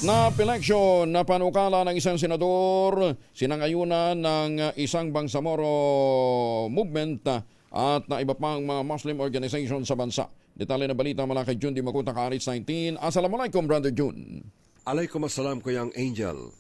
Snap election na panukala ng isang senador, sinangayunan ng isang Bangsamoro movement at na iba pang mga Muslim organization sa bansa. Detalye na balita mula kay Jun Di Makuta, Kaaris 19. Assalamualaikum, Brother Jun. Alaykum assalam, Kuyang Angel.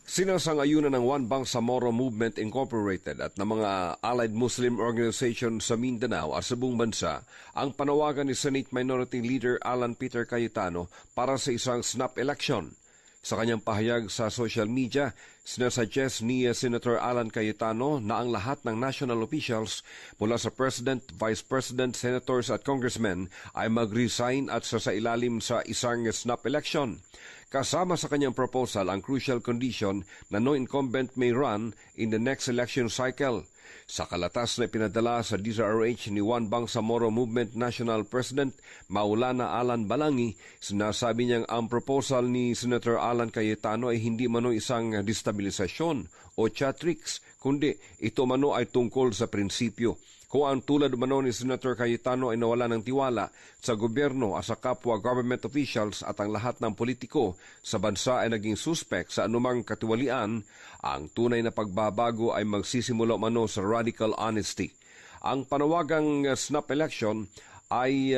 Sinasangayunan ng One Bangsamoro Movement Incorporated at ng mga allied Muslim organization sa Mindanao at sa buong bansa ang panawagan ni Senate Minority Leader Alan Peter Cayetano para sa isang snap election. Sa kanyang pahayag sa social media, sinasuggest ni Senator Alan Cayetano na ang lahat ng national officials mula sa President, Vice President, Senators at Congressmen ay mag-resign at sasailalim sa isang snap election. Kasama sa kanyang proposal ang crucial condition na no incumbent may run in the next election cycle. Sa kalatas na pinadala sa DZRH ni One Bangsamoro Movement National President Maulana Alan Balangi, sinasabi niyang ang proposal ni Senator Alan Cayetano ay hindi mano isang destabilisasyon o chatrix, kundi ito mano ay tungkol sa prinsipyo. Kung ang tulad mano ni Senator Cayetano ay nawala ng tiwala sa gobyerno at sa kapwa government officials at ang lahat ng politiko sa bansa ay naging suspect sa anumang katiwalian, ang tunay na pagbabago ay magsisimula mano sa radical honesty. Ang panawagang snap election ay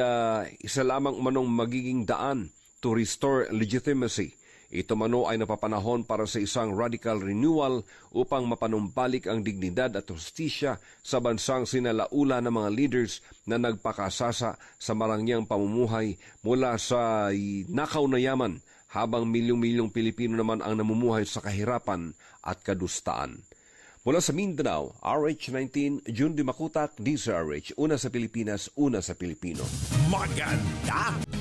isa lamang manong magiging daan to restore legitimacy. Ito mano ay napapanahon para sa isang radical renewal upang mapanumbalik ang dignidad at hustisya sa bansang sinalaula ng mga leaders na nagpakasasa sa marangyang pamumuhay mula sa nakaw na yaman habang milyong-milyong Pilipino naman ang namumuhay sa kahirapan at kadustaan. Mula sa Mindanao, RH19, Jun Di Makuta, DZRH, una sa Pilipinas, una sa Pilipino. Maganda!